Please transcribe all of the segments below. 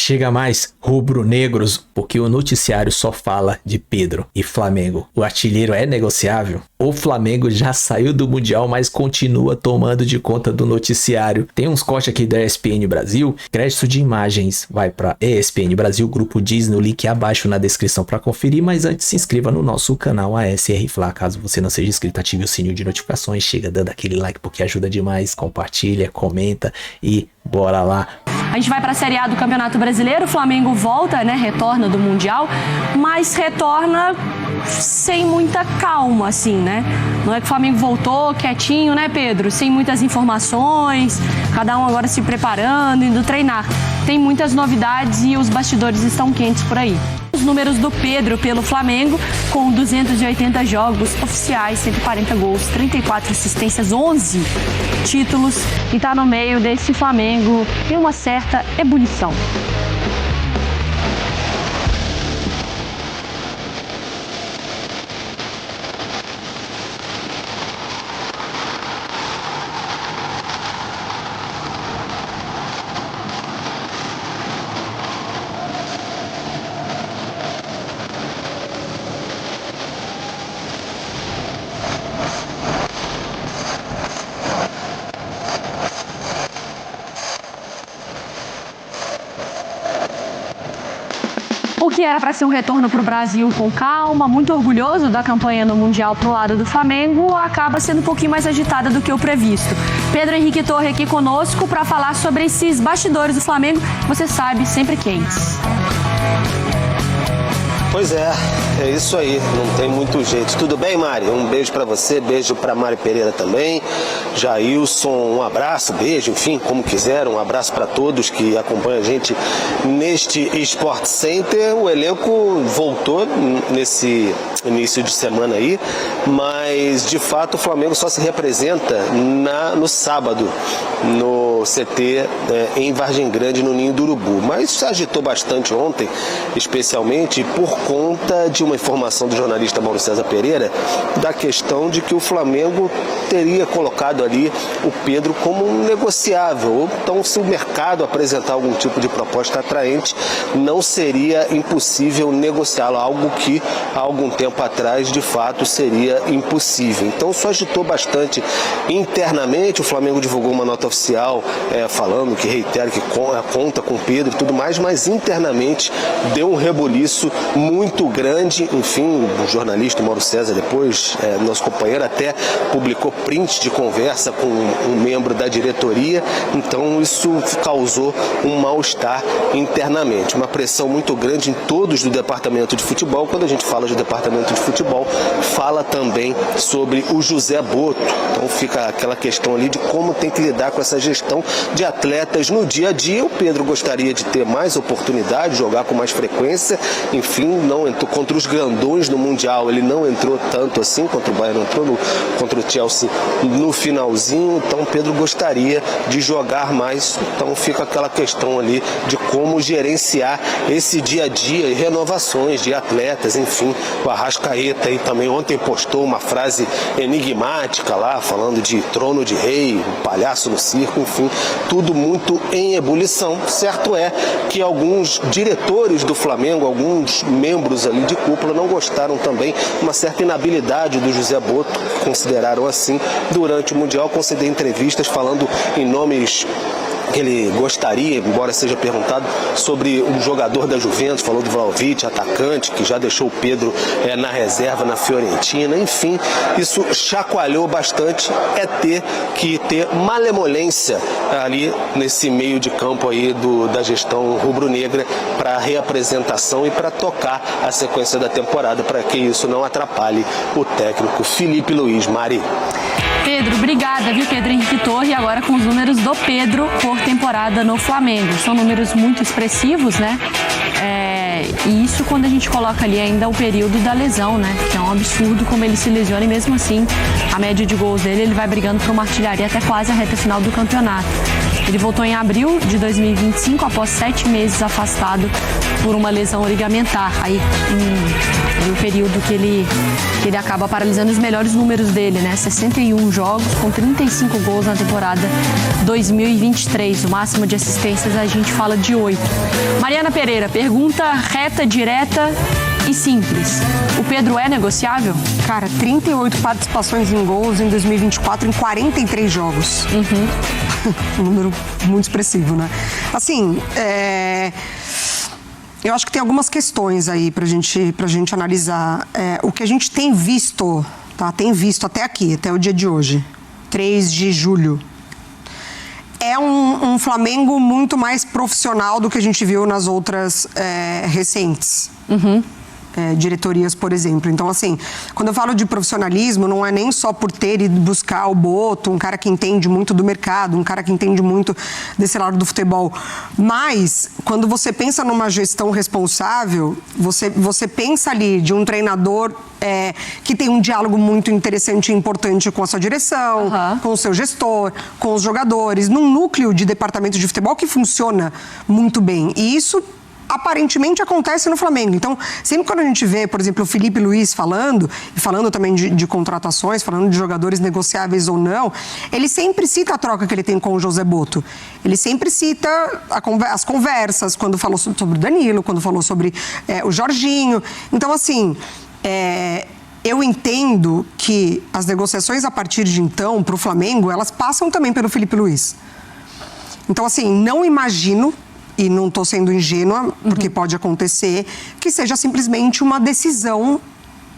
Chega mais, rubro-negros, porque o noticiário só fala de Pedro e Flamengo. O artilheiro é negociável? O Flamengo já saiu do Mundial, mas continua tomando de conta do noticiário. Tem uns cortes aqui da ESPN Brasil. Crédito de imagens vai para ESPN Brasil, grupo Diz, no link abaixo na descrição para conferir. Mas antes, se inscreva no nosso canal ASR Fla. Caso você não seja inscrito, ative o sininho de notificações. Chega dando aquele like porque ajuda demais. Compartilha, comenta e bora lá. A gente vai para a Série A do Campeonato Brasileiro. O Flamengo volta, né? Retorna do Mundial, mas retorna sem muita calma, assim, né? Não é que o Flamengo voltou quietinho, né, Pedro? Sem muitas informações, cada um agora se preparando, indo treinar. Tem muitas novidades e os bastidores estão quentes por aí. Os números do Pedro pelo Flamengo, com 280 jogos oficiais, 140 gols, 34 assistências, 11 títulos, e tá no meio desse Flamengo em uma certa ebulição. O que era para ser um retorno para o Brasil com calma, muito orgulhoso da campanha no Mundial pro lado do Flamengo, acaba sendo um pouquinho mais agitada do que o previsto. Pedro Henrique Torre aqui conosco para falar sobre esses bastidores do Flamengo, você sabe, sempre quentes. Pois é isso aí, não tem muito jeito. Tudo bem, Mari? Um beijo pra você, beijo pra Mari Pereira também. Jailson, um abraço, beijo, enfim, como quiser. Um abraço pra todos que acompanham a gente neste Sport Center. O elenco voltou nesse início de semana aí, mas de fato o Flamengo só se representa no sábado, no CT em Vargem Grande, no Ninho do Urubu. Mas se agitou bastante ontem, especialmente por conta de uma informação do jornalista Mauro César Pereira, da questão de que o Flamengo teria colocado ali o Pedro como um negociável. Então, se o mercado apresentar algum tipo de proposta atraente, não seria impossível negociá-lo, algo que há algum tempo atrás, de fato, seria impossível. Então, isso agitou bastante internamente. O Flamengo divulgou uma nota oficial falando que reitera que conta com o Pedro e tudo mais, mas internamente deu um rebuliço muito grande. Enfim, o jornalista Mauro César, depois, nosso companheiro, até publicou print de conversa com um membro da diretoria. Então isso causou um mal-estar internamente, uma pressão muito grande em todos do departamento de futebol. Quando a gente fala de departamento de futebol, fala também sobre o José Boto. Então fica aquela questão ali de como tem que lidar com essa gestão de atletas no dia a dia. O Pedro gostaria de ter mais oportunidade, jogar com mais frequência. Enfim, não entrou contra os grandões no Mundial, ele não entrou tanto assim, contra o Bayern entrou, contra o Chelsea no finalzinho. Então Pedro gostaria de jogar mais. Então fica aquela questão ali de como gerenciar esse dia a dia e renovações de atletas. Enfim, o Arrascaeta aí também ontem postou uma frase enigmática lá, falando de trono de rei, um palhaço no circo. Enfim, tudo muito em ebulição. Certo é que alguns diretores do Flamengo, alguns membros ali de cúpula, não gostaram também, uma certa inabilidade do José Boto, consideraram assim, durante o Mundial. Conceder entrevistas falando em nomes que ele gostaria, embora seja perguntado sobre um jogador da Juventus, falou do Vlahovic, atacante, que já deixou o Pedro na reserva na Fiorentina. Enfim, isso chacoalhou bastante. Ter que ter malemolência ali nesse meio de campo aí da gestão rubro-negra para a reapresentação e para tocar a sequência da temporada, para que isso não atrapalhe o técnico Felipe Luiz. Mari. Pedro, obrigada, viu, Pedro Henrique Torre, agora com os números do Pedro por temporada no Flamengo. São números muito expressivos, né? E isso quando a gente coloca ali ainda o período da lesão, né? Que é um absurdo como ele se lesiona, e mesmo assim, a média de gols dele, ele vai brigando por uma artilharia até quase a reta final do campeonato. Ele voltou em abril de 2025, após 7 meses afastado por uma lesão ligamentar. Aí, no período que ele acaba paralisando os melhores números dele, né? 61 jogos com 35 gols na temporada 2023. O máximo de assistências a gente fala de 8. Mariana Pereira, pergunta reta, direta e simples. O Pedro é negociável? Cara, 38 participações em gols em 2024 em 43 jogos. Um número muito expressivo, né? Assim, eu acho que tem algumas questões aí pra gente analisar. O que a gente tem visto, tá? Tem visto até aqui, até o dia de hoje, 3 de julho. É um Flamengo muito mais profissional do que a gente viu nas outras recentes. Diretorias, por exemplo. Então, assim, quando eu falo de profissionalismo, não é nem só por ter ido buscar o Boto, um cara que entende muito do mercado, um cara que entende muito desse lado do futebol. Mas, quando você pensa numa gestão responsável, você pensa ali de um treinador que tem um diálogo muito interessante e importante com a sua direção, com o seu gestor, com os jogadores, num núcleo de departamento de futebol que funciona muito bem. E isso aparentemente acontece no Flamengo. Então, sempre quando a gente vê, por exemplo, o Felipe Luiz falando, e falando também de contratações, falando de jogadores negociáveis ou não, ele sempre cita a troca que ele tem com o José Boto. Ele sempre cita as conversas, quando falou sobre o Danilo, quando falou sobre o Jorginho. Então, assim, eu entendo que as negociações a partir de então, para o Flamengo, elas passam também pelo Felipe Luiz. Então, assim, não imagino, e não estou sendo ingênua, porque pode acontecer, que seja simplesmente uma decisão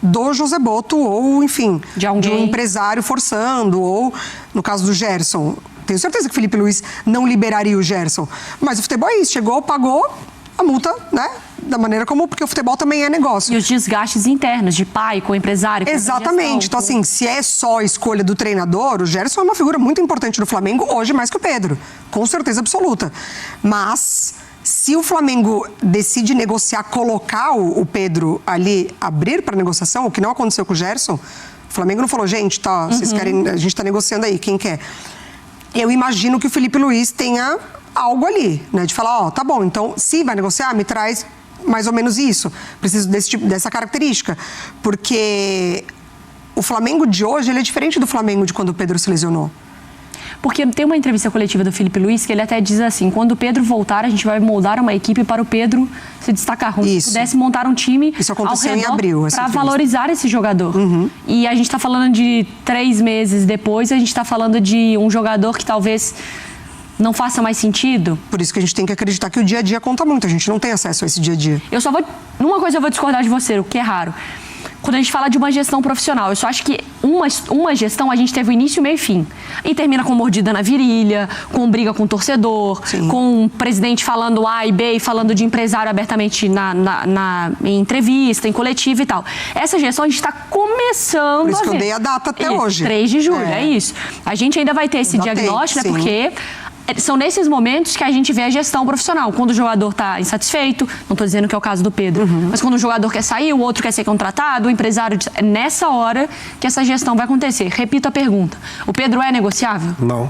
do José Boto ou, enfim, de um empresário forçando, ou, no caso do Gerson, tenho certeza que o Felipe Luiz não liberaria o Gerson. Mas o futebol é isso, chegou, pagou a multa, né? Da maneira como, porque o futebol também é negócio. E os desgastes internos de pai com empresário. Com exatamente. Então, assim, se é só a escolha do treinador, o Gerson é uma figura muito importante no Flamengo, hoje mais que o Pedro. Com certeza absoluta. Mas, se o Flamengo decide negociar, colocar o Pedro ali, abrir para negociação, o que não aconteceu com o Gerson, o Flamengo não falou, gente, tá, vocês querem, a gente tá negociando aí, quem quer? Eu imagino que o Felipe Luiz tenha algo ali, né? De falar, tá bom, então, se vai negociar, me traz mais ou menos isso. Preciso dessa característica. Porque o Flamengo de hoje, ele é diferente do Flamengo de quando o Pedro se lesionou. Porque tem uma entrevista coletiva do Felipe Luiz que ele até diz assim, quando o Pedro voltar, a gente vai moldar uma equipe para o Pedro se destacar. Como se pudesse montar um time isso aconteceu em abril, para valorizar esse jogador. E a gente está falando de 3 meses depois, a gente está falando de um jogador que talvez não faça mais sentido. Por isso que a gente tem que acreditar que o dia a dia conta muito. A gente não tem acesso a esse dia a dia. Uma coisa eu vou discordar de você, o que é raro. Quando a gente fala de uma gestão profissional, eu só acho que uma gestão a gente teve o início, meio e fim. E termina com mordida na virilha, com briga com o torcedor, com o presidente falando A e B e falando de empresário abertamente em entrevista, em coletiva e tal. Essa gestão a gente está começando a ver. Por isso que eu dei a data até hoje. 3 de julho, é isso. A gente ainda vai ter esse diagnóstico, né? Porque são nesses momentos que a gente vê a gestão profissional. Quando o jogador está insatisfeito, não estou dizendo que é o caso do Pedro, mas quando o jogador quer sair, o outro quer ser contratado, o empresário... É nessa hora que essa gestão vai acontecer. Repito a pergunta. O Pedro é negociável? Não.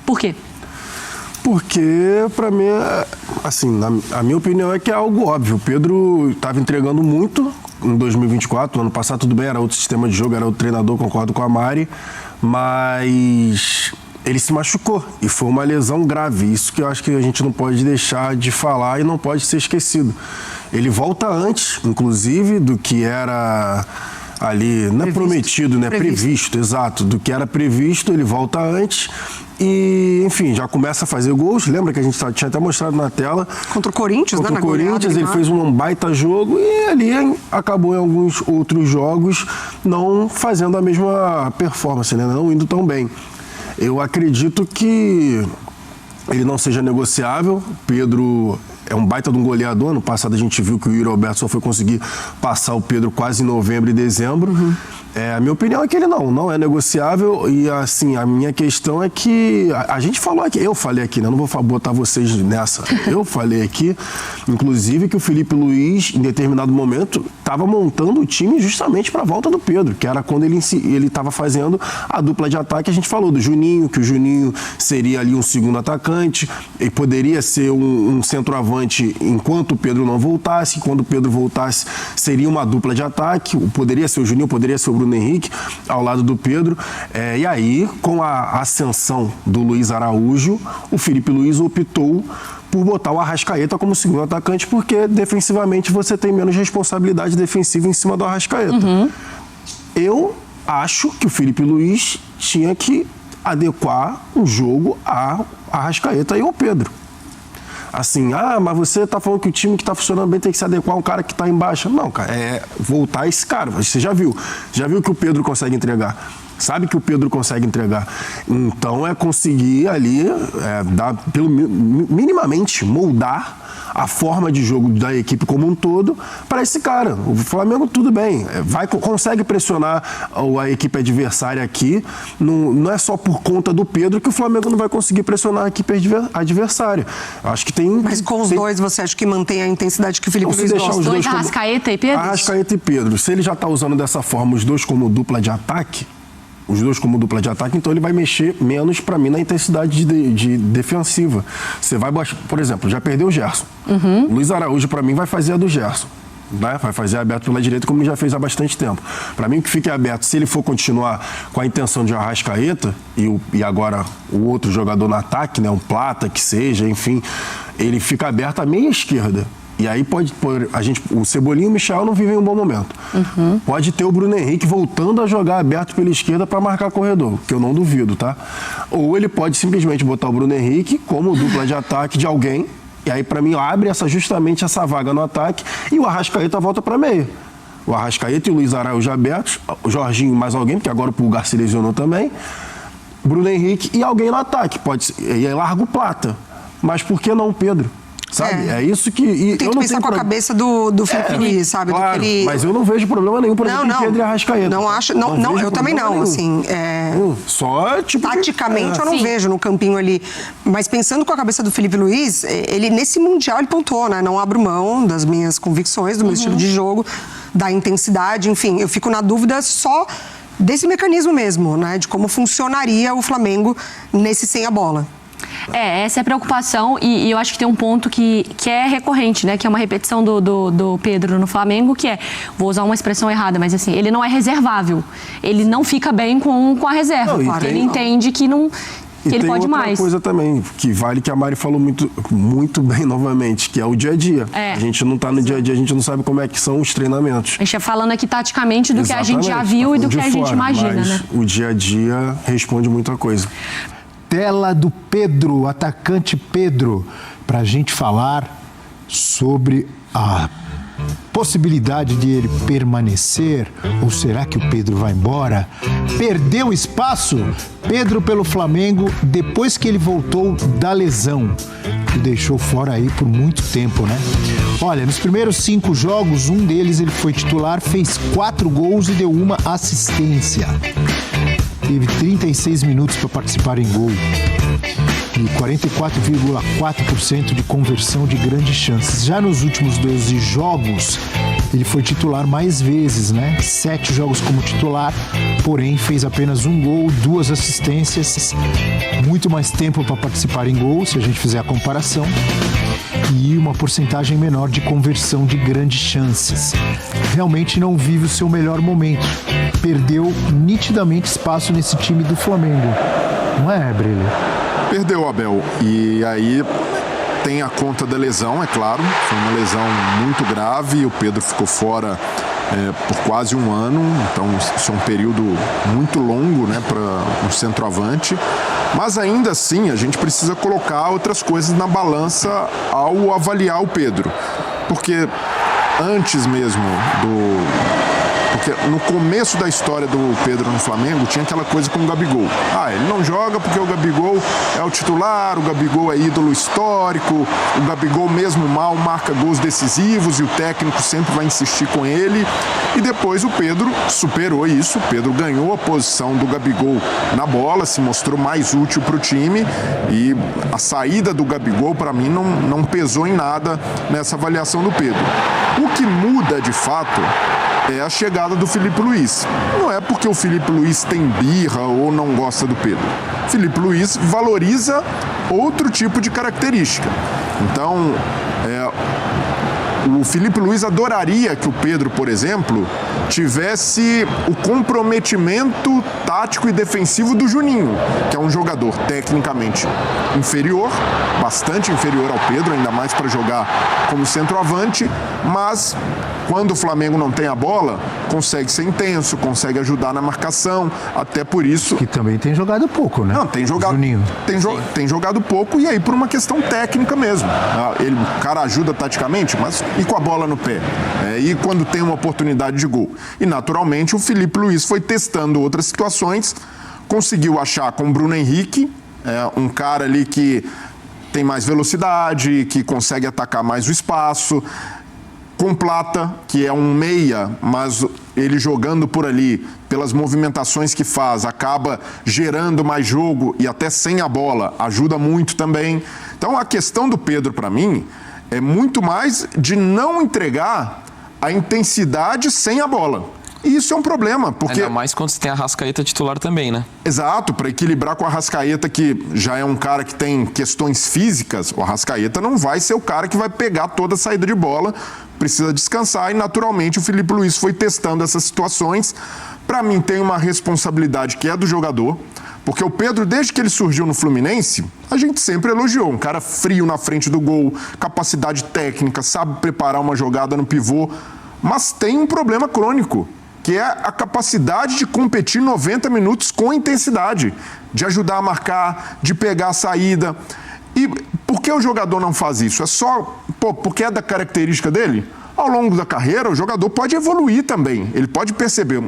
Por quê? Porque, para mim, assim, a minha opinião é que é algo óbvio. O Pedro estava entregando muito em 2024. No ano passado, tudo bem, era outro sistema de jogo, era outro treinador, concordo com a Mari, mas ele se machucou e foi uma lesão grave. Isso que eu acho que a gente não pode deixar de falar e não pode ser esquecido. Ele volta antes, inclusive, do que era ali, não é prometido, né? Previsto, exato. Do que era previsto, ele volta antes e, enfim, já começa a fazer gols. Lembra que a gente tinha até mostrado na tela? Contra o Corinthians, né? Contra o Corinthians, ele fez um baita jogo e ali acabou em alguns outros jogos não fazendo a mesma performance, né? Não indo tão bem. Eu acredito que ele não seja negociável. Pedro é um baita de um goleador. No passado a gente viu que o Yuri Alberto só foi conseguir passar o Pedro quase em novembro e dezembro. A minha opinião é que ele não é negociável e, assim, a minha questão é que a gente falou aqui, eu falei aqui, né? Não vou botar vocês nessa. Eu falei aqui, inclusive, que o Felipe Luiz, em determinado momento, estava montando o time justamente para a volta do Pedro, que era quando ele estava fazendo a dupla de ataque. A gente falou do Juninho, que o Juninho seria ali um segundo atacante e poderia ser um centroavante enquanto o Pedro não voltasse. Quando o Pedro voltasse, seria uma dupla de ataque. Poderia ser o Juninho, poderia ser o Bruno Henrique ao lado do Pedro. E aí, com a ascensão do Luiz Araújo, o Felipe Luiz optou por botar o Arrascaeta como segundo atacante, porque defensivamente você tem menos responsabilidade defensiva em cima do Arrascaeta. Eu acho que o Felipe Luiz tinha que adequar o jogo a Arrascaeta e ao Pedro. Assim, mas você está falando que o time que está funcionando bem tem que se adequar a um cara que está em baixa. Não, cara, é voltar esse cara. Você já viu que o Pedro consegue entregar. Sabe que o Pedro consegue entregar. Então é conseguir ali, minimamente, moldar a forma de jogo da equipe como um todo para esse cara. O Flamengo, tudo bem, consegue pressionar a equipe adversária aqui. Não é só por conta do Pedro que o Flamengo não vai conseguir pressionar a equipe adversária. Acho que tem... Mas com os dois, você acha que mantém a intensidade que o Felipe Luiz gosta? Os dois, Arrascaeta e Pedro? Arrascaeta e Pedro. Se ele já está usando dessa forma os dois como dupla de ataque, então ele vai mexer menos, para mim, na intensidade de defensiva. Você vai baixar, por exemplo, já perdeu o Gerson. Luiz Araújo, para mim, vai fazer a do Gerson. Né? Vai fazer aberto pela direita, como já fez há bastante tempo. Para mim, o que fica aberto, se ele for continuar com a intenção de Arrascaeta, e agora o outro jogador no ataque, né, um Plata que seja, enfim, ele fica aberto à meia esquerda. E aí o Cebolinha e o Michel não vivem um bom momento. Pode ter o Bruno Henrique voltando a jogar aberto pela esquerda para marcar corredor, que eu não duvido, tá? Ou ele pode simplesmente botar o Bruno Henrique como dupla de ataque de alguém, e aí para mim abre justamente essa vaga no ataque, e o Arrascaeta volta para meia. O Arrascaeta e o Luiz Araújo abertos, o Jorginho mais alguém, porque agora o Pulgar se lesionou também, Bruno Henrique e alguém no ataque. E aí larga o Plata. Mas por que não o Pedro? Sabe? É isso que... Tem que pensar com a cabeça do Felipe Luiz, sabe? Claro, mas eu não vejo problema nenhum, por exemplo, em Pedro e Arrascaeta. Não acho, não, eu também não, assim... Só, tipo... Taticamente, eu não vejo no campinho ali. Mas pensando com a cabeça do Felipe Luiz, ele, nesse Mundial, ele pontuou, né? Não abro mão das minhas convicções, do meu estilo de jogo, da intensidade, enfim. Eu fico na dúvida só desse mecanismo mesmo, né? De como funcionaria o Flamengo nesse sem a bola. Essa é a preocupação e eu acho que tem um ponto que é recorrente, né? Que é uma repetição do Pedro no Flamengo, que vou usar uma expressão errada, mas assim, ele não é reservável. Ele não fica bem com a reserva. Ele entende que não... Que ele pode mais. E tem outra coisa também, que vale que a Mari falou muito bem novamente, que é o dia a dia. A gente não está no dia a dia, a gente não sabe como é que são os treinamentos. A gente está falando aqui taticamente do que a gente já viu e do que a gente imagina, né? O dia a dia responde muita coisa. Tela do Pedro, atacante Pedro, para a gente falar sobre a possibilidade de ele permanecer, ou será que o Pedro vai embora? Perdeu espaço, Pedro pelo Flamengo, depois que ele voltou da lesão, que deixou fora aí por muito tempo, né? Olha, nos primeiros 5 jogos, um deles ele foi titular, fez 4 gols e deu 1 assistência. Teve 36 minutos para participar em gol e 44,4% de conversão de grandes chances. Já nos últimos 12 jogos, ele foi titular mais vezes, né? 7 jogos como titular, porém fez apenas 1 gol, 2 assistências, muito mais tempo para participar em gol, se a gente fizer a comparação, e uma porcentagem menor de conversão de grandes chances. Realmente não vive o seu melhor momento. Perdeu nitidamente espaço nesse time do Flamengo. Não é, Brilha? Perdeu, Abel. E aí tem a conta da lesão, é claro. Foi uma lesão muito grave. O Pedro ficou fora por quase 1 ano. Então isso é um período muito longo, né, para um centroavante. Mas ainda assim a gente precisa colocar outras coisas na balança ao avaliar o Pedro. Porque antes mesmo Porque no começo da história do Pedro no Flamengo, tinha aquela coisa com o Gabigol. Ele não joga porque o Gabigol é o titular, o Gabigol é ídolo histórico, o Gabigol mesmo mal marca gols decisivos e o técnico sempre vai insistir com ele. E depois o Pedro superou isso, o Pedro ganhou a posição do Gabigol na bola, se mostrou mais útil para o time e a saída do Gabigol, para mim, não pesou em nada nessa avaliação do Pedro. O que muda, de fato, é a chegada do Filipe Luís. Não é porque o Filipe Luís tem birra ou não gosta do Pedro. Filipe Luís valoriza outro tipo de característica. Então, o Filipe Luís adoraria que o Pedro, por exemplo, tivesse o comprometimento tático e defensivo do Juninho, que é um jogador tecnicamente inferior, bastante inferior ao Pedro, ainda mais para jogar como centroavante, mas quando o Flamengo não tem a bola, consegue ser intenso, consegue ajudar na marcação, até por isso... Que também tem jogado pouco, né? Não, tem jogado... Juninho. Tem jogado pouco e aí por uma questão técnica mesmo. O cara ajuda taticamente, mas e com a bola no pé? E quando tem uma oportunidade de gol? E naturalmente o Filipe Luís foi testando outras situações, conseguiu achar com o Bruno Henrique, um cara ali que tem mais velocidade, que consegue atacar mais o espaço, com Plata, que é um meia, mas ele jogando por ali, pelas movimentações que faz, acaba gerando mais jogo e até sem a bola, ajuda muito também. Então a questão do Pedro, para mim, é muito mais de não entregar a intensidade sem a bola. E isso é um problema, porque... Ainda mais quando você tem a Arrascaeta titular também, né? Exato, para equilibrar com a Arrascaeta, que já é um cara que tem questões físicas, o Arrascaeta não vai ser o cara que vai pegar toda a saída de bola, precisa descansar e naturalmente o Filipe Luís foi testando essas situações. Para mim tem uma responsabilidade que é do jogador, porque o Pedro, desde que ele surgiu no Fluminense, a gente sempre elogiou, um cara frio na frente do gol, capacidade técnica, sabe preparar uma jogada no pivô, mas tem um problema crônico, que é a capacidade de competir 90 minutos com intensidade, de ajudar a marcar, de pegar a saída. E por que o jogador não faz isso? É só porque é da característica dele? Ao longo da carreira, o jogador pode evoluir também. Ele pode perceber,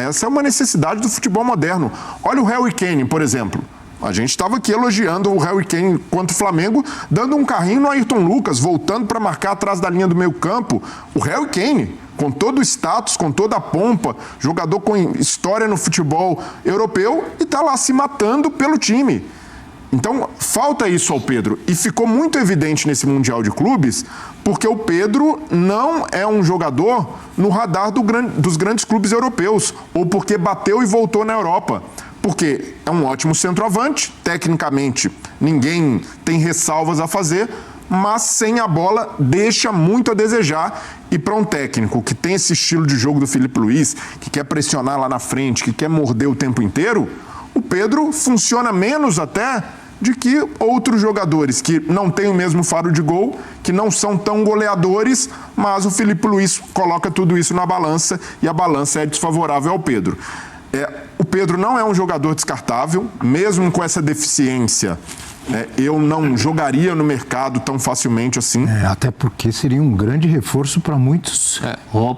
essa é uma necessidade do futebol moderno. Olha o Harry Kane, por exemplo. A gente estava aqui elogiando o Harry Kane contra o Flamengo, dando um carrinho no Ayrton Lucas, voltando para marcar atrás da linha do meio campo. O Harry Kane, com todo o status, com toda a pompa, jogador com história no futebol europeu e está lá se matando pelo time. Então, falta isso ao Pedro. E ficou muito evidente nesse Mundial de Clubes, porque o Pedro não é um jogador no radar dos grandes clubes europeus, ou porque bateu e voltou na Europa. Porque é um ótimo centroavante, tecnicamente ninguém tem ressalvas a fazer, mas sem a bola deixa muito a desejar. E para um técnico que tem esse estilo de jogo do Filipe Luís, que quer pressionar lá na frente, que quer morder o tempo inteiro, o Pedro funciona menos até de que outros jogadores que não têm o mesmo faro de gol, que não são tão goleadores, mas o Filipe Luís coloca tudo isso na balança e a balança é desfavorável ao Pedro. O Pedro não é um jogador descartável, mesmo com essa deficiência. Eu não jogaria no mercado tão facilmente assim. Até porque seria um grande reforço para muitos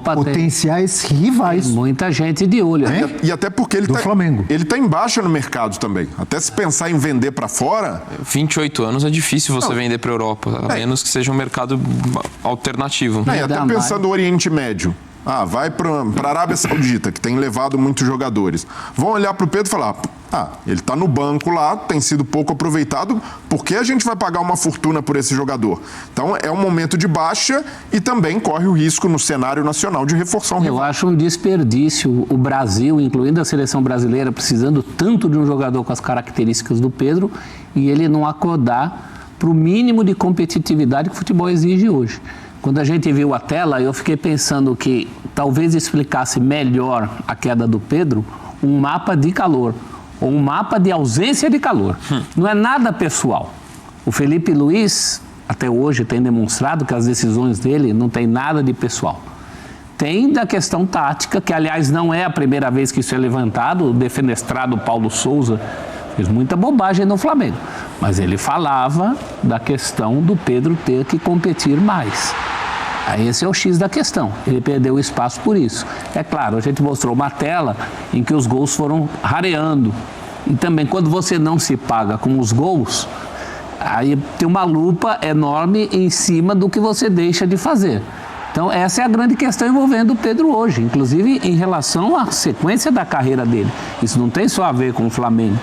potenciais rivais. Tem muita gente de olho. E até porque ele Flamengo. Ele está em baixa no mercado também. Até se pensar em vender para fora... 28 anos é difícil você vender para a Europa, a menos que seja um mercado alternativo. E até pensando no Oriente Médio. Vai para a Arábia Saudita, que tem levado muitos jogadores. Vão olhar para o Pedro e falar, ele está no banco lá, tem sido pouco aproveitado, por que a gente vai pagar uma fortuna por esse jogador? Então é um momento de baixa e também corre o risco no cenário nacional de reforçar um rival. Eu acho um desperdício o Brasil, incluindo a seleção brasileira, precisando tanto de um jogador com as características do Pedro e ele não acordar para o mínimo de competitividade que o futebol exige hoje. Quando a gente viu a tela, eu fiquei pensando que talvez explicasse melhor a queda do Pedro um mapa de calor, ou um mapa de ausência de calor. Não é nada pessoal. O Filipe Luís, até hoje, tem demonstrado que as decisões dele não tem nada de pessoal. Tem da questão tática, que aliás não é a primeira vez que isso é levantado, o defenestrado Paulo Souza fez muita bobagem no Flamengo. Mas ele falava da questão do Pedro ter que competir mais. Aí esse é o X da questão. Ele perdeu espaço por isso. É claro, a gente mostrou uma tela em que os gols foram rareando. E também quando você não se paga com os gols, aí tem uma lupa enorme em cima do que você deixa de fazer. Então essa é a grande questão envolvendo o Pedro hoje, inclusive em relação à sequência da carreira dele. Isso não tem só a ver com o Flamengo.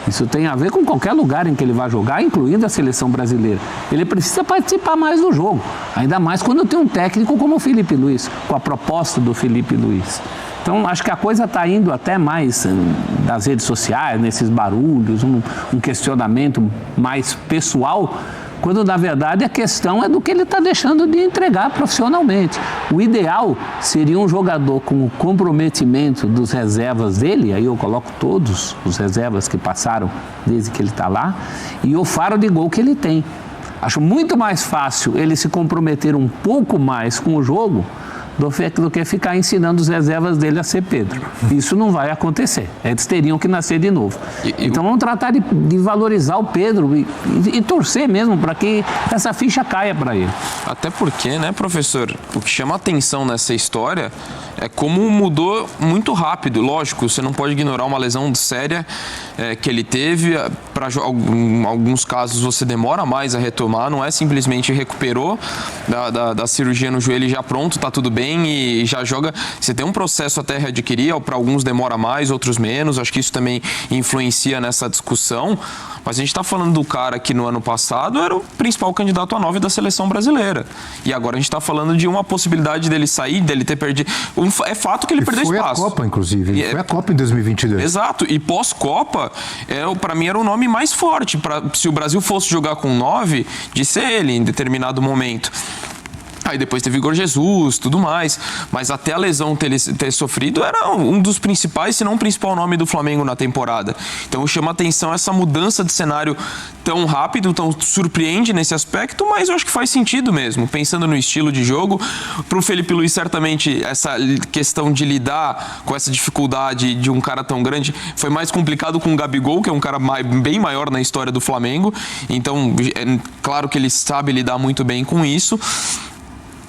Isso tem a ver com qualquer lugar em que ele vai jogar, incluindo a seleção brasileira. Ele precisa participar mais do jogo, ainda mais quando tem um técnico como o Felipe Luiz, com a proposta do Felipe Luiz. Então, acho que a coisa está indo até mais das redes sociais, nesses barulhos, um questionamento mais pessoal, quando na verdade a questão é do que ele está deixando de entregar profissionalmente. O ideal seria um jogador com o comprometimento dos reservas dele, aí eu coloco todos os reservas que passaram desde que ele está lá, e o faro de gol que ele tem. Acho muito mais fácil ele se comprometer um pouco mais com o jogo do que ficar ensinando os reservas dele a ser Pedro. Isso não vai acontecer. Eles teriam que nascer de novo. Então vamos tratar de valorizar o Pedro e torcer mesmo para que essa ficha caia para ele. Até porque, né, professor, o que chama atenção nessa história é como mudou muito rápido. Lógico, você não pode ignorar uma lesão séria que ele teve. Para alguns casos você demora mais a retomar, não é simplesmente recuperou da cirurgia no joelho e já pronto, tá tudo bem e já joga. Você tem um processo até readquirir, para alguns demora mais, outros menos. Acho que isso também influencia nessa discussão. Mas a gente está falando do cara que no ano passado era o principal candidato a 9 da seleção brasileira. E agora a gente está falando de uma possibilidade dele sair, dele ter perdido. É fato que ele perdeu espaço. Foi a Copa, inclusive. Foi a Copa em 2022. Exato. E pós-Copa, para mim era o nome mais forte. Se o Brasil fosse jogar com 9, de ser ele em determinado momento. Aí depois teve Igor Jesus, tudo mais. Mas até a lesão ter sofrido, era um dos principais, se não o principal nome do Flamengo na temporada. Então chama atenção essa mudança de cenário tão rápido, tão surpreende nesse aspecto, mas eu acho que faz sentido mesmo, pensando no estilo de jogo. Para o Felipe Luiz, certamente, essa questão de lidar com essa dificuldade de um cara tão grande foi mais complicado com o Gabigol, que é um cara bem maior na história do Flamengo. Então, é claro que ele sabe lidar muito bem com isso.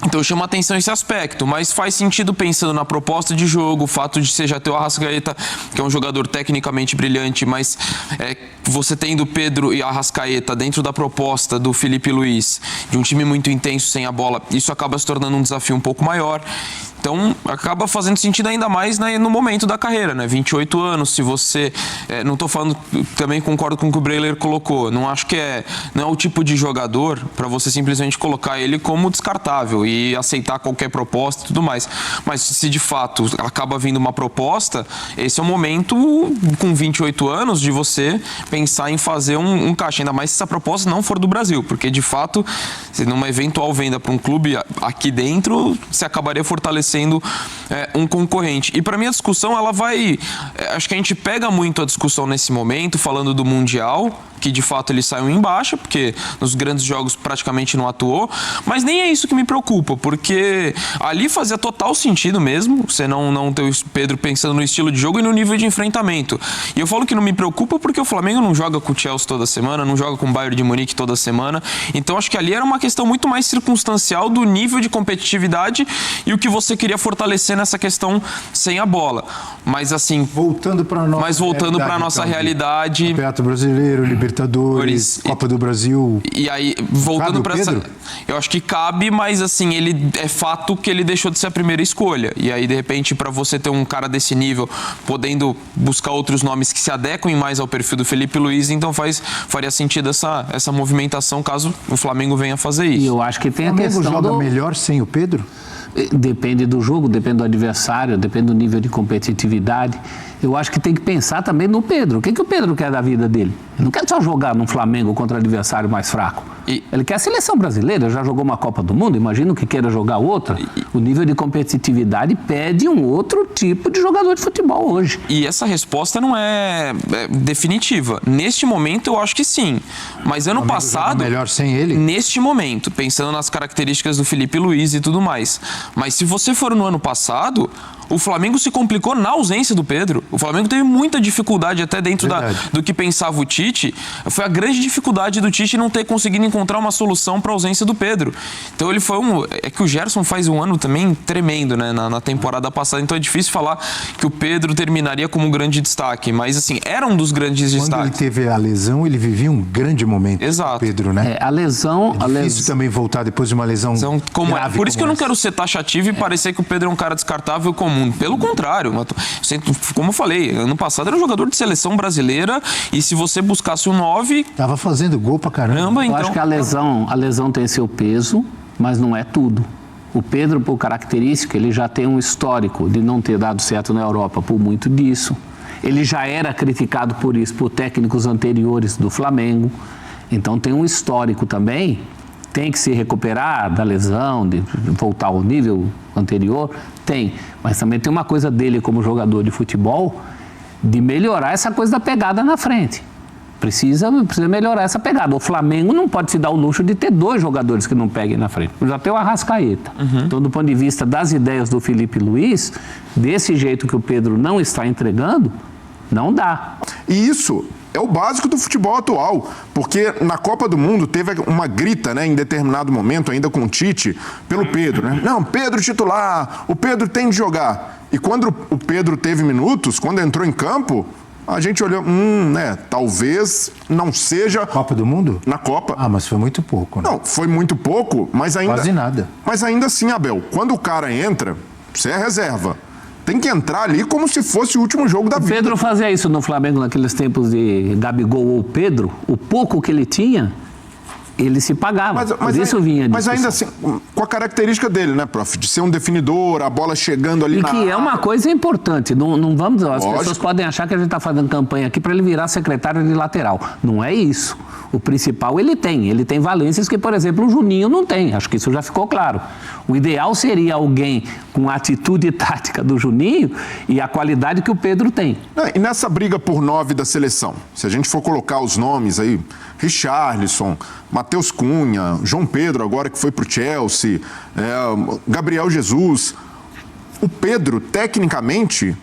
Então chama atenção esse aspecto, mas faz sentido pensando na proposta de jogo, o fato de você já ter o Arrascaeta, que é um jogador tecnicamente brilhante, mas você tendo o Pedro e a Arrascaeta dentro da proposta do Felipe Luiz, de um time muito intenso sem a bola, isso acaba se tornando um desafio um pouco maior. Então, acaba fazendo sentido ainda mais, né, no momento da carreira, né? 28 anos, se você... não estou falando... Também concordo com o que o Breiler colocou. Não acho que não é o tipo de jogador para você simplesmente colocar ele como descartável e aceitar qualquer proposta e tudo mais. Mas se de fato acaba vindo uma proposta, esse é o momento, com 28 anos, de você pensar em fazer um caixa. Ainda mais se essa proposta não for do Brasil. Porque, de fato, se numa eventual venda para um clube aqui dentro, você acabaria fortalecendo um concorrente. E para mim a discussão, ela vai... Acho que a gente pega muito a discussão nesse momento, falando do Mundial, que de fato ele saiu em baixa, porque nos grandes jogos praticamente não atuou, mas nem é isso que me preocupa, porque ali fazia total sentido mesmo, você não ter o Pedro pensando no estilo de jogo e no nível de enfrentamento. E eu falo que não me preocupa porque o Flamengo não joga com o Chelsea toda semana, não joga com o Bayern de Munique toda semana, então acho que ali era uma questão muito mais circunstancial do nível de competitividade e o que você queria fortalecer nessa questão sem a bola. Mas assim... Voltando para a nossa realidade... Campeonato Brasileiro, Libertadores, Copa do Brasil... E aí, voltando para essa... Eu acho que cabe, mas assim, é fato que ele deixou de ser a primeira escolha. E aí, de repente, para você ter um cara desse nível, podendo buscar outros nomes que se adequem mais ao perfil do Felipe Luiz, então faria sentido essa movimentação caso o Flamengo venha fazer isso. E eu acho que tem a questão do... O Flamengo joga melhor sem o Pedro? Depende do jogo, depende do adversário, depende do nível de competitividade. Eu acho que tem que pensar também no Pedro. O que o Pedro quer da vida dele? Ele não quer só jogar no Flamengo contra adversário mais fraco. Ele quer a seleção brasileira, já jogou uma Copa do Mundo, imagino que queira jogar outra. O nível de competitividade pede um outro tipo de jogador de futebol hoje. E essa resposta não é definitiva. Neste momento eu acho que sim. Mas ano passado... melhor sem ele? Neste momento, pensando nas características do Felipe Luiz e tudo mais. Mas se você for no ano passado, o Flamengo se complicou na ausência do Pedro. O Flamengo teve muita dificuldade até dentro do que pensava o Tite. Foi a grande dificuldade do Tite não ter conseguido encontrar uma solução para a ausência do Pedro. Então ele foi É que o Gerson faz um ano também tremendo, né, na temporada passada. Então é difícil falar que o Pedro terminaria como um grande destaque. Mas assim, era um dos grandes destaques. Quando ele teve a lesão, ele vivia um grande momento. Exato. Pedro, né? A lesão... É difícil também voltar depois de uma lesão grave. Por isso que eu não quero ser taxativo e parecer que o Pedro é um cara descartável comum. Pelo contrário, como eu falei, ano passado era um jogador de seleção brasileira e se você buscasse um 9... Tava fazendo gol pra caramba. Eu acho que a lesão tem seu peso, mas não é tudo. O Pedro, por característica, ele já tem um histórico de não ter dado certo na Europa por muito disso. Ele já era criticado por isso, por técnicos anteriores do Flamengo. Então tem um histórico também, tem que se recuperar da lesão, de voltar ao nível anterior, tem. Mas também tem uma coisa dele como jogador de futebol, de melhorar essa coisa da pegada na frente. Precisa melhorar essa pegada. O Flamengo não pode se dar o luxo de ter 2 jogadores que não peguem na frente. Já tem o Arrascaeta. Então, do ponto de vista das ideias do Felipe Luiz, desse jeito que o Pedro não está entregando, não dá. E isso é o básico do futebol atual, porque na Copa do Mundo teve uma grita, né, em determinado momento, ainda com o Tite, pelo Pedro, né? Não, Pedro titular, o Pedro tem de jogar. E quando o Pedro teve minutos, quando entrou em campo, a gente olhou, né, talvez não seja... Copa do Mundo? Na Copa. Ah, mas foi muito pouco, né? Não, foi muito pouco, mas ainda... Quase nada. Mas ainda assim, Abel, quando o cara entra, você é reserva. Tem que entrar ali como se fosse o último jogo da vida. O Pedro fazia isso no Flamengo naqueles tempos de Gabigol ou Pedro. O pouco que ele tinha, ele se pagava. Por isso vinha Mas ainda assim, com a característica dele, né, prof? De ser um definidor, a bola chegando ali na... E que é uma coisa importante. Não vamos... As pessoas podem achar que a gente está fazendo campanha aqui para ele virar secretário de lateral. Não é isso. O principal ele tem valências que, por exemplo, o Juninho não tem. Acho que isso já ficou claro. O ideal seria alguém com a atitude tática do Juninho e a qualidade que o Pedro tem. E nessa briga por 9 da seleção, se a gente for colocar os nomes aí, Richarlison, Matheus Cunha, João Pedro agora que foi pro Chelsea, Gabriel Jesus, o Pedro, tecnicamente,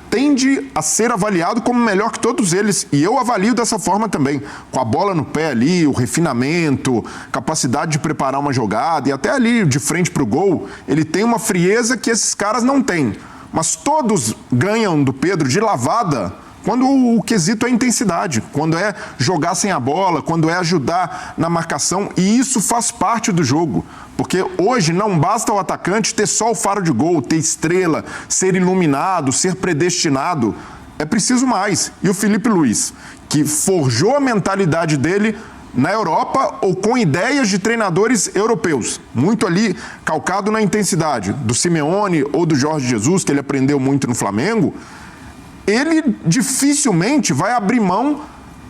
tende a ser avaliado como melhor que todos eles. E eu avalio dessa forma também. Com a bola no pé ali, o refinamento, capacidade de preparar uma jogada e até ali de frente para o gol, ele tem uma frieza que esses caras não têm. Mas todos ganham do Pedro de lavada quando o quesito é intensidade, quando é jogar sem a bola, quando é ajudar na marcação. E isso faz parte do jogo. Porque hoje não basta o atacante ter só o faro de gol, ter estrela, ser iluminado, ser predestinado. É preciso mais. E o Felipe Luiz, que forjou a mentalidade dele na Europa ou com ideias de treinadores europeus, muito ali calcado na intensidade do Simeone ou do Jorge Jesus, que ele aprendeu muito no Flamengo, ele dificilmente vai abrir mão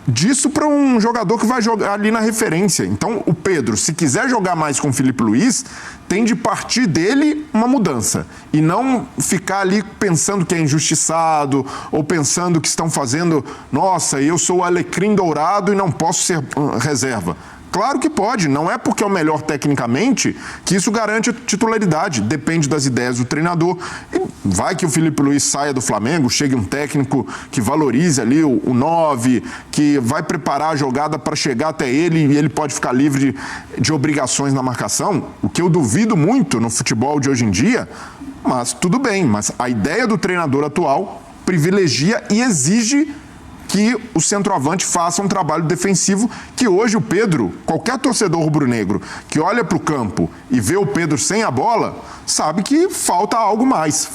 disso para um jogador que vai jogar ali na referência. Então, o Pedro, se quiser jogar mais com o Felipe Luiz, tem de partir dele uma mudança. E não ficar ali pensando que é injustiçado ou pensando que estão fazendo, nossa, eu sou o alecrim dourado e não posso ser reserva. Claro que pode, não é porque é o melhor tecnicamente que isso garante a titularidade, depende das ideias do treinador. E vai que o Felipe Luiz saia do Flamengo, chegue um técnico que valorize ali o 9, que vai preparar a jogada para chegar até ele e ele pode ficar livre de obrigações na marcação, o que eu duvido muito no futebol de hoje em dia, mas tudo bem, mas a ideia do treinador atual privilegia e exige que o centroavante faça um trabalho defensivo que hoje o Pedro, qualquer torcedor rubro-negro que olha para o campo e vê o Pedro sem a bola, sabe que falta algo mais,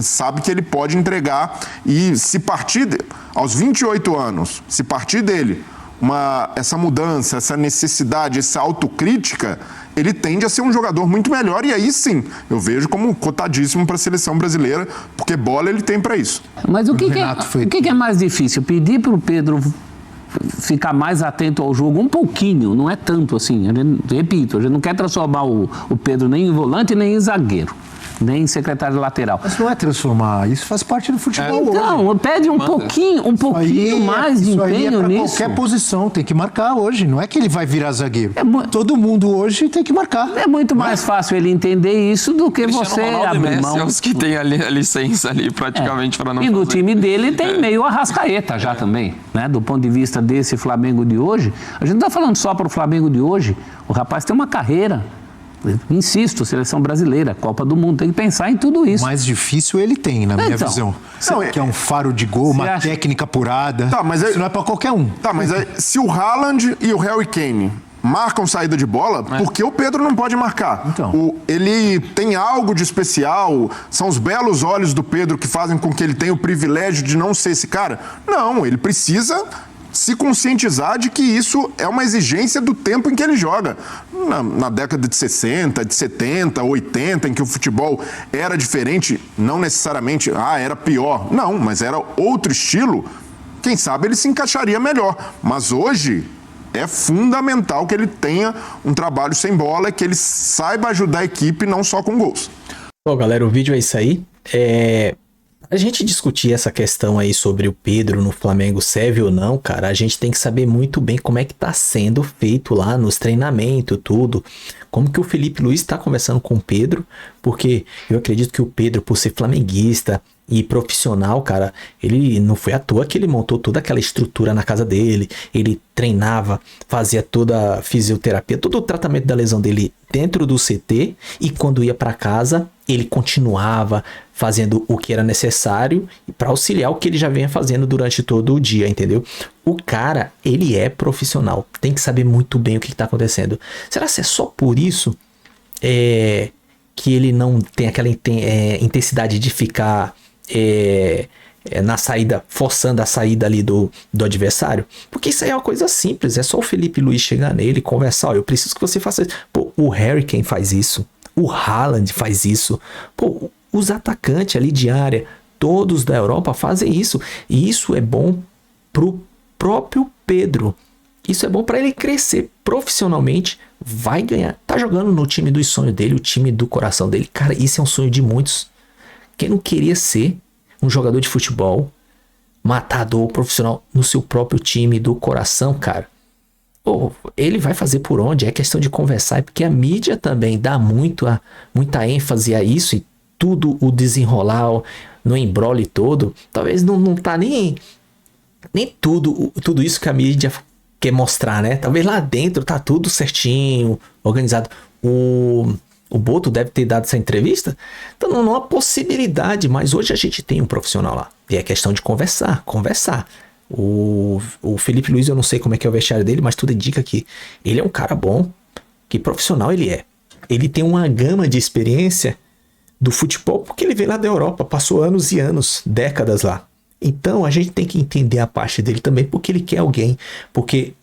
sabe que ele pode entregar e se partir, aos 28 anos, se partir dele essa mudança, essa necessidade, essa autocrítica, ele tende a ser um jogador muito melhor e aí sim, eu vejo como cotadíssimo para a seleção brasileira, porque bola ele tem para isso. Mas o que é mais difícil? Pedir para o Pedro ficar mais atento ao jogo um pouquinho, não é tanto assim, repito, a gente não quer transformar o Pedro nem em volante nem em zagueiro. nem secretário lateral. Mas não é transformar, isso faz parte do futebol hoje. Então, pede um pouquinho mais de empenho nisso. Qualquer posição tem que marcar hoje, não é que ele vai virar zagueiro. Todo mundo hoje tem que marcar. É muito mais fácil ele entender isso do que você abrir mão. É os que tem a licença ali praticamente para não E fazer. no time dele tem meio Arrascaeta já também, né? Do ponto de vista desse Flamengo de hoje, a gente não está falando só para o Flamengo de hoje, o rapaz tem uma carreira. Insisto, seleção brasileira, Copa do Mundo, tem que pensar em tudo isso. O mais difícil ele tem, na minha visão. Que é um faro de gol, uma técnica apurada. Tá, mas isso não é pra qualquer um. Tá, mas se o Haaland e o Harry Kane marcam saída de bola, por que o Pedro não pode marcar? Então. Ele tem algo de especial? São os belos olhos do Pedro que fazem com que ele tenha o privilégio de não ser esse cara? Não, ele precisa se conscientizar de que isso é uma exigência do tempo em que ele joga. Na década de 60, de 70, 80, em que o futebol era diferente, não necessariamente, era pior. Não, mas era outro estilo. Quem sabe ele se encaixaria melhor. Mas hoje é fundamental que ele tenha um trabalho sem bola e que ele saiba ajudar a equipe não só com gols. Bom, galera, o vídeo é isso aí. A gente discutir essa questão aí sobre o Pedro no Flamengo serve ou não, cara, a gente tem que saber muito bem como é que tá sendo feito lá nos treinamentos, tudo. Como que o Felipe Luiz tá conversando com o Pedro, porque eu acredito que o Pedro, por ser flamenguista e profissional, cara, ele não foi à toa que ele montou toda aquela estrutura na casa dele, ele treinava, fazia toda a fisioterapia, todo o tratamento da lesão dele dentro do CT, e quando ia para casa, ele continuava fazendo o que era necessário para auxiliar o que ele já vinha fazendo durante todo o dia, entendeu? O cara, ele é profissional, tem que saber muito bem o que está acontecendo. Será que é só por isso que ele não tem aquela intensidade de ficar na saída, forçando a saída ali do adversário? Porque isso aí é uma coisa simples, é só o Felipe Luiz chegar nele e conversar, eu preciso que você faça isso. Pô, o Harry Kane faz isso, o Haaland faz isso, pô, os atacantes ali de área, todos da Europa fazem isso, e isso é bom pro próprio Pedro, isso é bom para ele crescer profissionalmente, vai ganhar, tá jogando no time dos sonhos dele, o time do coração dele, cara, isso é um sonho de muitos. Quem não queria ser um jogador de futebol, matador, profissional no seu próprio time do coração, cara? Ele vai fazer por onde? É questão de conversar, porque a mídia também dá muita ênfase a isso, e tudo o desenrolar no embrolho todo, talvez não tá nem tudo isso que a mídia quer mostrar, né? Talvez lá dentro tá tudo certinho, organizado. O Boto deve ter dado essa entrevista, então não há possibilidade, mas hoje a gente tem um profissional lá, e é questão de conversar. O Felipe Luiz, eu não sei como é que é o vestiário dele, mas tudo indica que ele é um cara bom, que profissional ele é. Ele tem uma gama de experiência do futebol, porque ele veio lá da Europa, passou anos e anos, décadas lá. Então a gente tem que entender a parte dele também, porque ele quer alguém, porque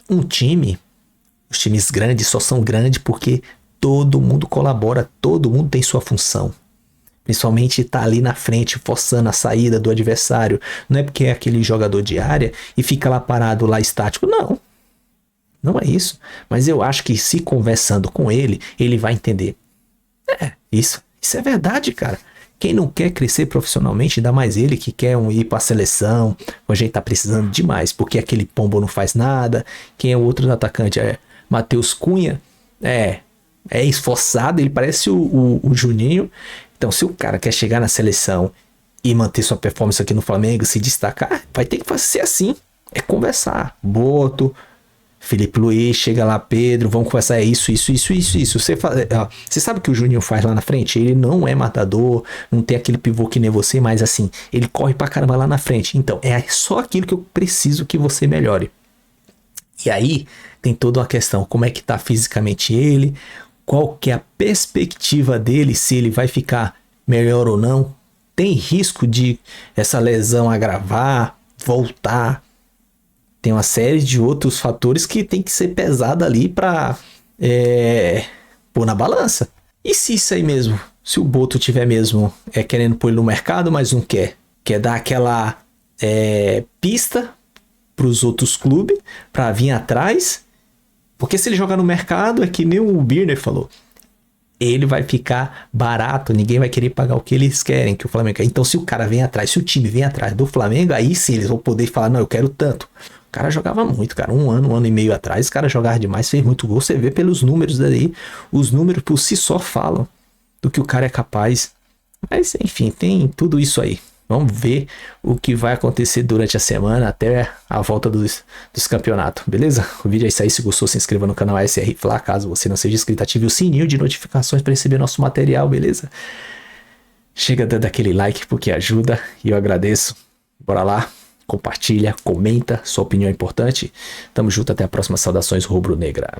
os times grandes só são grandes porque todo mundo colabora, todo mundo tem sua função. Principalmente tá ali na frente, forçando a saída do adversário. Não é porque é aquele jogador de área e fica lá parado, lá estático. Não é isso. Mas eu acho que se conversando com ele, ele vai entender. Isso é verdade, cara. Quem não quer crescer profissionalmente, ainda mais ele que quer ir pra seleção, a gente tá precisando demais, porque aquele Pombo não faz nada. Quem é o outro atacante? Matheus Cunha. É esforçado, ele parece o Juninho. Então, se o cara quer chegar na seleção e manter sua performance aqui no Flamengo, se destacar, vai ter que ser assim. É conversar. Boto, Felipe Luiz, chega lá, Pedro, vamos conversar, isso. Você sabe o que o Juninho faz lá na frente? Ele não é matador, não tem aquele pivô que nem você, mas assim, ele corre pra caramba lá na frente. Então, é só aquilo que eu preciso que você melhore. E aí, tem toda uma questão, como é que tá fisicamente ele, qual que é a perspectiva dele, se ele vai ficar melhor ou não. Tem risco de essa lesão agravar, voltar. Tem uma série de outros fatores que tem que ser pesado ali para pôr na balança. E se isso aí mesmo, se o Boto tiver mesmo querendo pôr ele no mercado, mas não quer dar aquela pista para os outros clubes para vir atrás. Porque se ele jogar no mercado, é que nem o Birner falou, ele vai ficar barato, ninguém vai querer pagar o que eles querem, que o Flamengo quer. Então se o cara vem atrás, se o time vem atrás do Flamengo, aí sim eles vão poder falar, não, eu quero tanto. O cara jogava muito, cara, um ano e meio atrás, o cara jogava demais, fez muito gol, você vê pelos números daí, os números por si só falam do que o cara é capaz. Mas enfim, tem tudo isso aí. Vamos ver o que vai acontecer durante a semana até a volta dos campeonatos, beleza? O vídeo é isso aí, se gostou, se inscreva no canal ASR Fla, caso você não seja inscrito, ative o sininho de notificações para receber nosso material, beleza? Chega dando aquele like porque ajuda e eu agradeço. Bora lá, compartilha, comenta, sua opinião é importante. Tamo junto, até a próxima, saudações rubro-negra.